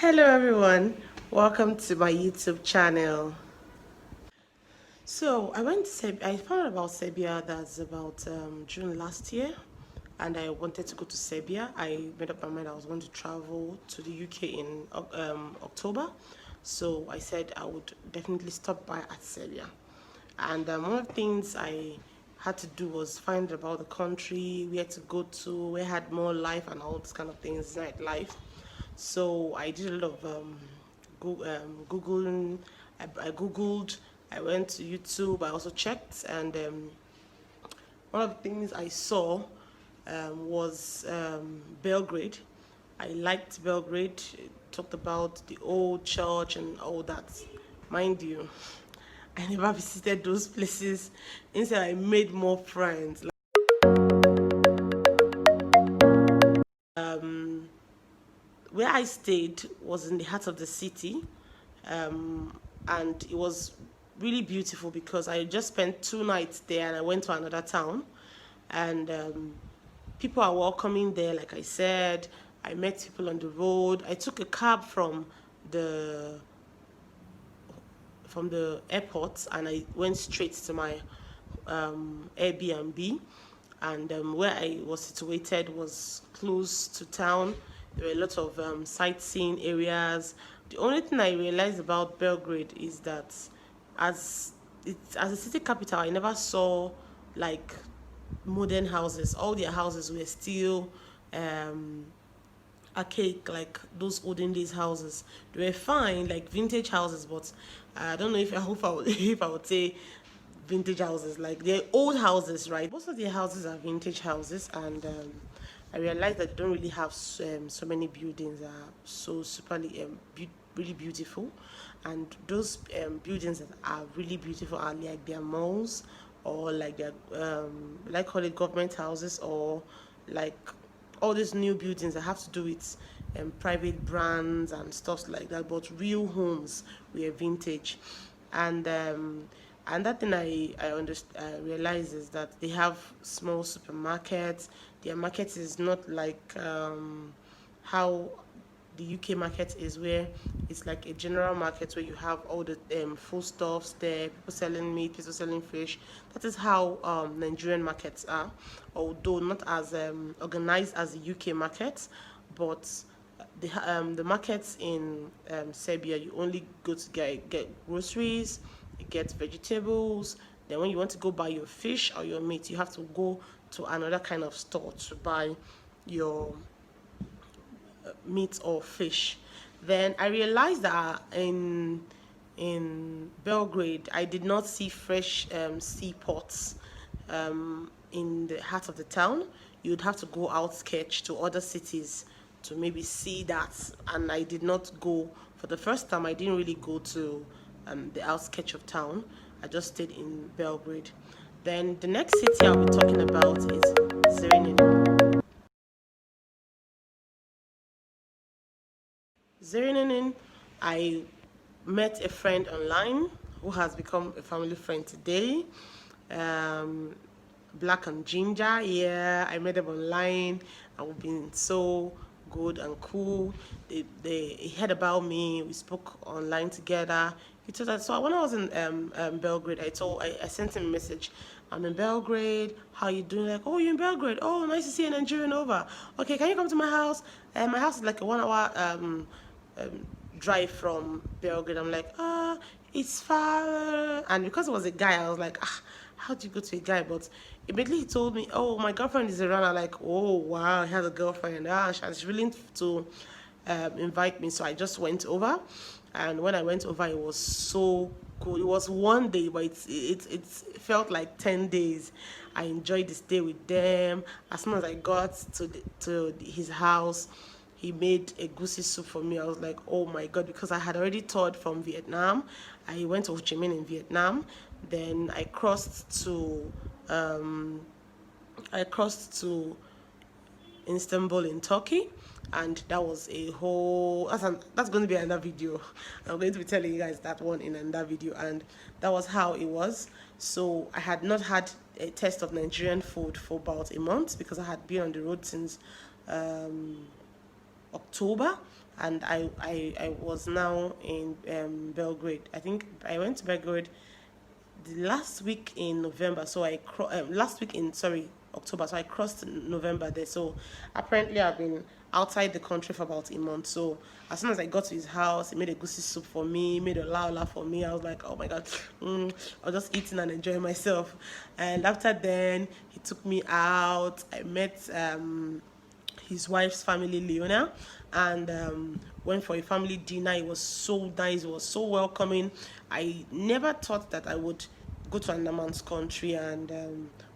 Hello everyone, welcome to my YouTube channel. So I went to Serbia. I found out about Serbia that's about June last year, and I wanted to go to Serbia. I made up my mind I was going to travel to the UK in October, so I said I would definitely stop by at Serbia. And one of the things I had to do was find about the country, where to go to, where had more life and all this kind of things, nightlife. So I did a lot of Googling. I Googled, I went to YouTube, I also checked, and one of the things I saw was Belgrade. I liked Belgrade. It talked about the old church and all that. Mind you, I never visited those places. Instead, I made more friends. Where I stayed was in the heart of the city, and it was really beautiful because I just spent 2 nights there and I went to another town, and people are welcoming there. Like I said, I met people on the road. I took a cab the from the airport and I went straight to my Airbnb, and where I was situated was close to town. There were a lot of sightseeing areas. The only thing I realized about Belgrade is that as a city capital, I never saw like modern houses. All their houses were still archaic, like those olden days houses. They were fine, like vintage houses, but I don't know if I hope I would, if I would say vintage houses. Like they're old houses, right? Most of their houses are vintage houses, and I realized that they don't really have so many buildings that are so superly really beautiful, and those buildings that are really beautiful are like their malls, or like their like call it government houses, or like all these new buildings that have to do with private brands and stuff like that. But real homes were vintage, and that thing I realize is that they have small supermarkets. Their market is not like how the UK market is, where it's like a general market where you have all the foodstuffs there, people selling meat, people selling fish. That is how Nigerian markets are, although not as organized as the UK markets. But the markets in Serbia, you only go to get groceries, you get vegetables. Then when you want to go buy your fish or your meat, you have to go to another kind of store to buy your meat or fish. Then I realized that in Belgrade, I did not see fresh seaports in the heart of the town. You'd have to go outsketch to other cities to maybe see that, and I did not go for the first time. I didn't really go to the outsketch of town. I just stayed in Belgrade. Then the next city I'll be talking about is Zrenjanin. Zrenjanin, I met a friend online who has become a family friend today. Um, Black and Ginger, yeah, I met them online, and we've been so good and cool. He heard about me. We spoke online together. He told us. So when I was in Belgrade, I sent him a message. I'm in Belgrade. How you doing? Like, oh, you're in Belgrade. Oh, nice to see a Nigerian over. Okay, can you come to my house? My house is like a 1 hour drive from Belgrade. I'm like, it's far. And because it was a guy, I was like, how do you go to a guy? But immediately he told me, oh, my girlfriend is around. I'm like, oh, wow, he has a girlfriend. She's willing to invite me. So I just went over. And when I went over, it was so cool. It was one day, but it felt like 10 days. I enjoyed the stay with them. As soon as I got to his house, he made a goosey soup for me. I was like, oh my god, because I had already toured from Vietnam. I went to Ho Chi Minh in Vietnam. Then I crossed to Istanbul in Turkey, and that was a whole that's going to be another video. I'm going to be telling you guys that one in another video, and that was how it was. So I had not had a taste of Nigerian food for about a month because I had been on the road since October, and I was now in Belgrade. I think I went to Belgrade the last week in November. So last week in, sorry, October. So I crossed November there. So apparently I've been outside the country for about a month. So as soon as I got to his house, he made a goosey soup for me, made a lao for me. I was like, oh my god, I was just eating and enjoying myself. And after then, he took me out. I met his wife's family, Leona, and went for a family dinner. It was so nice. It was so welcoming. I never thought that I would go to another man's country, and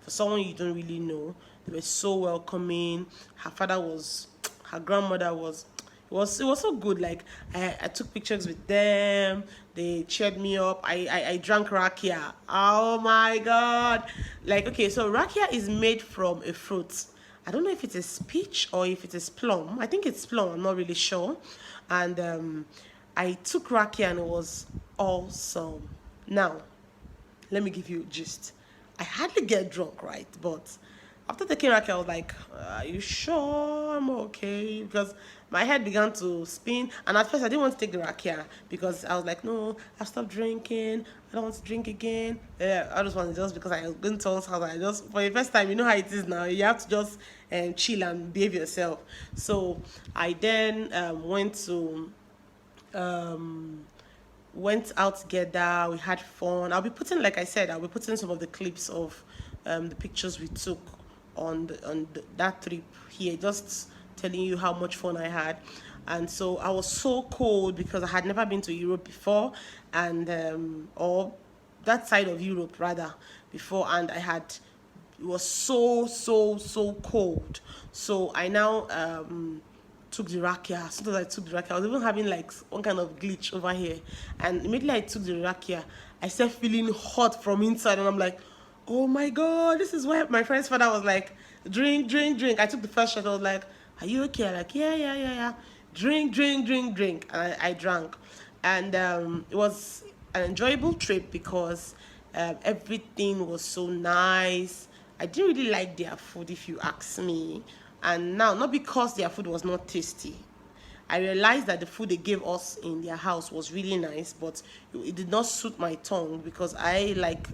for someone you don't really know, they were so welcoming. Her grandmother was. It was so good. Like I took pictures with them. They cheered me up. I drank rakia. Oh my god! Like, okay, so rakia is made from a fruit. I don't know if it is peach or if it is plum. I think it's plum. I'm not really sure. And I took rakia and it was awesome. Now, let me give you a gist. I hardly get drunk, right? But after taking rakia, I was like, are you sure I'm okay? Because my head began to spin. And at first, I didn't want to take the rakia because I was like, no, I've stopped drinking. I don't want to drink again. Yeah, I just wanted, just because I was going to someone's house. I just, for the first time, you know how it is now. You have to just chill and behave yourself. So I then went out together. We had fun. I'll be putting, like I said, I'll be putting some of the clips of the pictures we took on that trip here, just telling you how much fun I had. And so I was so cold because I had never been to Europe before, and or that side of Europe rather before, and it was so cold. So I now took the rakia. As soon as I took the rakia, I was even having like one kind of glitch over here, and immediately I took the rakia, I started feeling hot from inside, and I'm like, oh my god, this is why my friend's father was like, drink. I took the first shot. I was like, are you okay? I'm like, yeah. Drink. And I drank, and it was an enjoyable trip because everything was so nice. I didn't really like their food, if you ask me. And now, not because their food was not tasty. I realized that the food they gave us in their house was really nice, but it did not suit my tongue because I like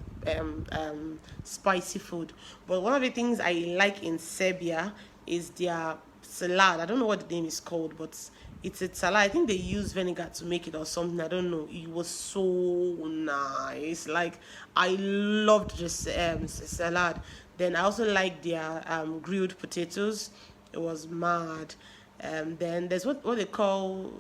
spicy food. But one of the things I like in Serbia is their salad. I don't know what the name is called, but it's a salad. I think they use vinegar to make it or something. I don't know. It was so nice. Like, I loved this salad. Then I also like their grilled potatoes. It was mad. Then there's what they call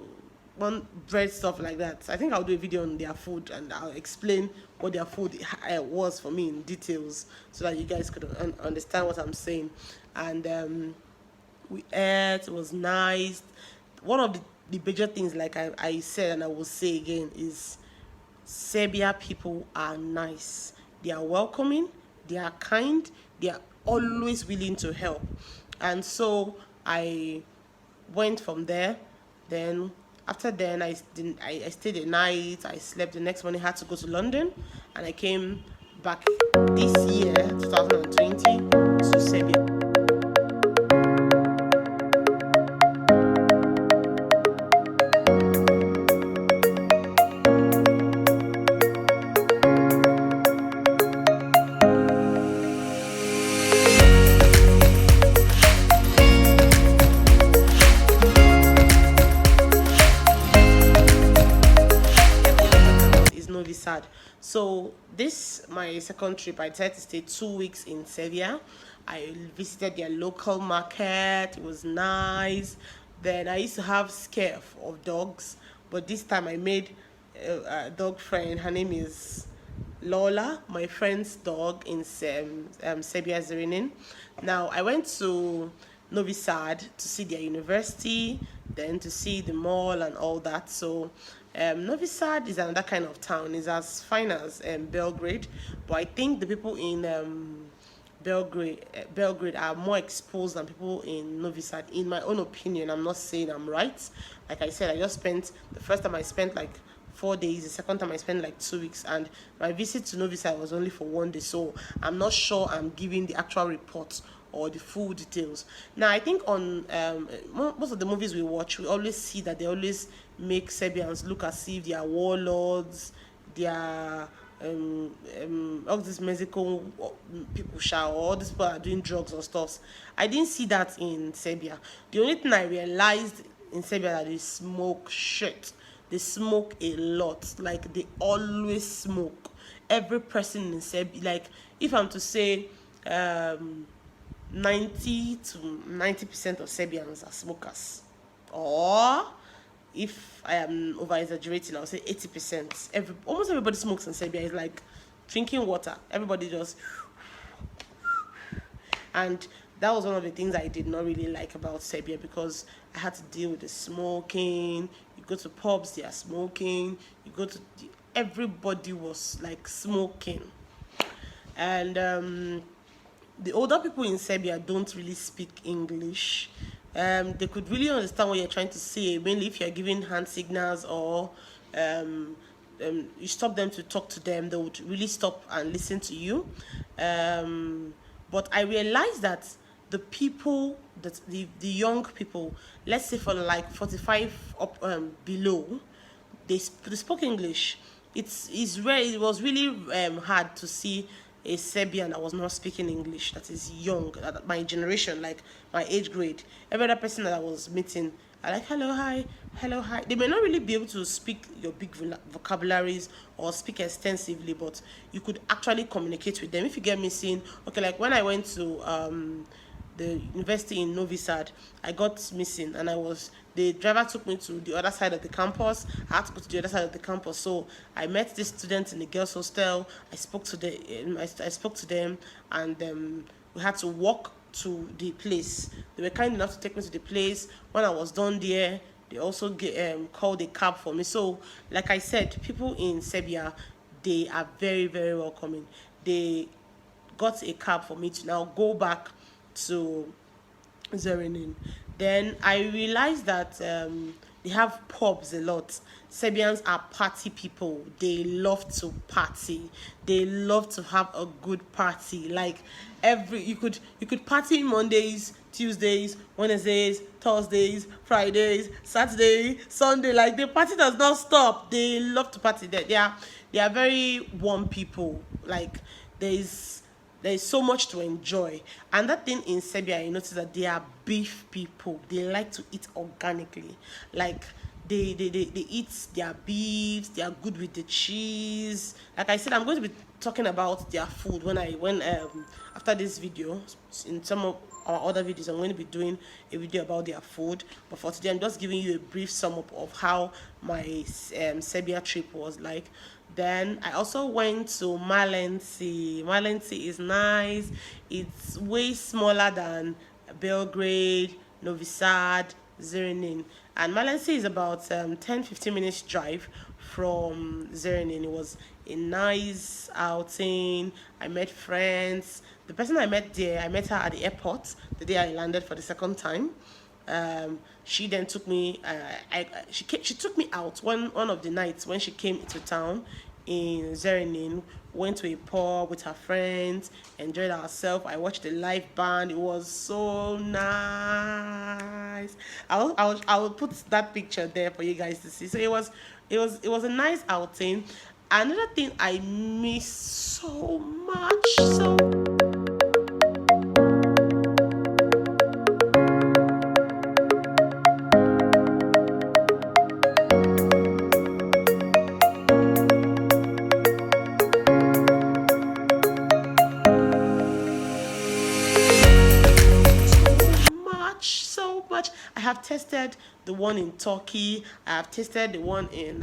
one bread stuff like that. I think I'll do a video on their food and I'll explain what their food was for me in details so that you guys could understand what I'm saying. And we ate. It was nice. One of the major things, like I said and I will say again, is Serbia people are nice. They are welcoming. They are kind. They are always willing to help. And so I went from there. Then after then I stayed a night. I slept. The next morning I had to go to London, and I came back this year 2020 to Serbia. Novi Sad. So this my second trip. I decided to stay 2 weeks in Serbia. I visited their local market. It was nice. Then I used to have scare of dogs, but this time I made a dog friend. Her name is Lola, my friend's dog in Serbia, Zrenjanin. Now I went to Novi Sad to see their university, then to see the mall and all that. So Novi Sad is another kind of town. It's as fine as Belgrade, but I think the people in Belgrade are more exposed than people in Novi Sad. In my own opinion, I'm not saying I'm right. Like I said, the first time I spent like 4 days. The second time I spent like 2 weeks, and my visit to Novi Sad was only for 1 day. So I'm not sure I'm giving the actual report or the full details. Now, I think on most of the movies we watch, we always see that they always make Serbians look as if they are warlords, they are all these Mexican people shower, all these people are doing drugs or stuff. I didn't see that in Serbia. The only thing I realized in Serbia that they smoke shit. They smoke a lot. Like they always smoke. Every person in Serbia, like if I'm to say 90 to 90% of Serbians are smokers. Or if I am over exaggerating, I'll say 80%. Almost everybody smokes in Serbia. It's like drinking water. Everybody just, and that was one of the things I did not really like about Serbia, because I had to deal with the smoking. You go to pubs, they are smoking. You go to everybody was like smoking, and the older people in Serbia don't really speak English. They could really understand what you're trying to say, mainly if you're giving hand signals, or you stop them to talk to them, they would really stop and listen to you. But I realized that the people, that the young people, let's say for like 45 up below, they spoke English. It was really hard to see a Serbian that was not speaking English, that is young, that my generation, like my age grade. Every other person that I was meeting, I like hello, hi, hello, hi. They may not really be able to speak your big vocabularies or speak extensively, but you could actually communicate with them. If you get me saying, okay, like when I went to the university in Novi, I got missing, and the driver took me to the other side of the campus. I had to go to the other side of the campus, so I met this student in the girls' hostel. I spoke to them, and we had to walk to the place. They were kind enough to take me to the place. When I was done there, they also called a cab for me. So, like I said, people in Serbia, they are very, very welcoming. They got a cab for me to now go back to Zrenjanin. Then I realized that they have pubs a lot. Serbians are party people. They love to party. They love to have a good party. Like you could party Mondays, Tuesdays, Wednesdays, Thursdays, Fridays, Saturday, Sunday. Like the party does not stop. They love to party. They are very warm people. Like there is so much to enjoy. And that thing in Serbia, you notice that they are beef people. They like to eat organically. Like they eat their beefs. They are good with the cheese. Like I said, I'm going to be talking about their food when after this video. In some of our other videos, I'm going to be doing a video about their food. But for today, I'm just giving you a brief sum up of how my Serbia trip was like. Then I also went to Melenci. Melenci is nice. It's way smaller than Belgrade, Novi Sad, Zrenjanin. And Melenci is about 10-15 minutes drive from Zrenjanin. It was a nice outing. I met friends. The person I met there, I met her at the airport the day I landed for the second time. She then took me. She took me out one of the nights when she came into town in Zrenjanin. Went to a pub with her friends, enjoyed ourselves. I watched the live band. It was so nice. I will put that picture there for you guys to see. So it was a nice outing. Another thing I miss so much. I have tasted the one in Turkey. I have tasted the one in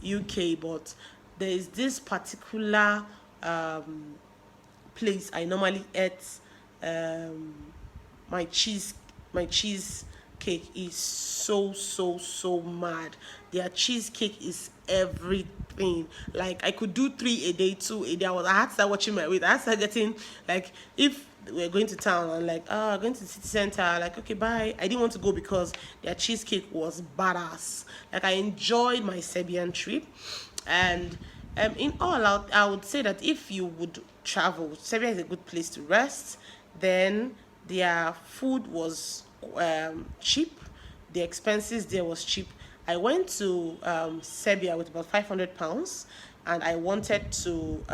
UK, but there is this particular place I normally eat. My cheese cake is so mad. Their cheesecake is everything. Like I could do 3 a day, 2 a day. I had to start watching my weight. I had to start getting, like, if we're going to town and like, going to the city center, like, okay, bye. I didn't want to go because their cheesecake was badass. Like I enjoyed my Serbian trip. And in all out, I would say that if you would travel, Serbia is a good place to rest. Then their food was cheap. The expenses there was cheap. I went to Serbia with about £500, and I wanted to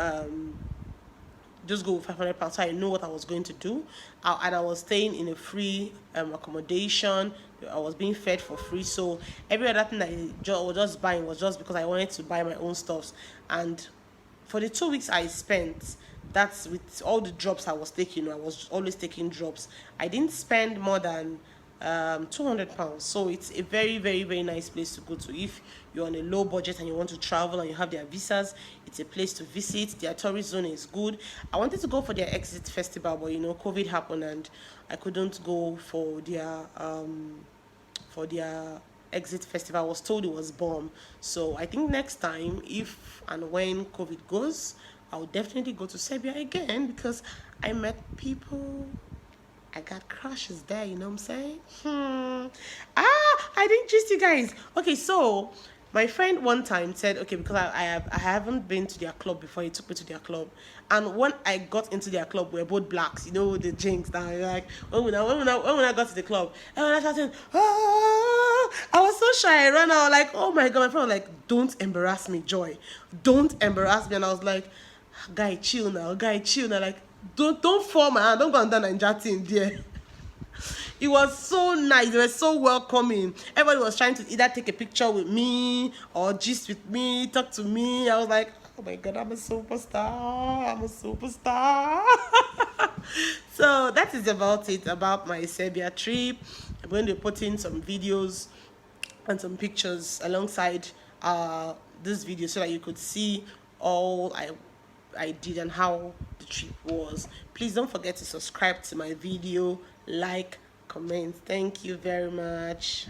just go with £500, so I know what I was going to do. And I was staying in a free accommodation. I was being fed for free. So every other thing I was just buying was just because I wanted to buy my own stuffs. And for the 2 weeks I spent, that's with all the drops I was taking. I was always taking drops. I didn't spend more than £200. So it's a very, very, very nice place to go to if you're on a low budget and you want to travel and you have their visas. It's a place to visit. Their tourist zone is good. I wanted to go for their exit festival, but COVID happened and I couldn't go for their exit festival. I was told it was bomb. So I think next time, if and when COVID goes, I'll definitely go to Serbia again, because I met people, I got crushes there, you know what I'm saying? I didn't just you guys. Okay, so my friend one time said, okay, because I haven't been to their club before. He took me to their club, and when I got into their club, we're both blacks. You know the jinx now. Like when I got to the club, and when I started, I was so shy. I ran out like, oh my god. My friend was like, don't embarrass me, Joy. Don't embarrass me. And I was like, guy, chill now. Guy, chill now. Like, don't fall my hand. Don't go and done Ninja thing there. It was so nice. They were so welcoming. Everybody was trying to either take a picture with me or gist with me, talk to me. I was like, oh my god, I'm a superstar. I'm a superstar. So that is about it, about my Serbia trip. I'm going to put in some videos and some pictures alongside this video so that you could see all I did and how the trip was. Please don't forget to subscribe to my video, like, comment. Thank you very much.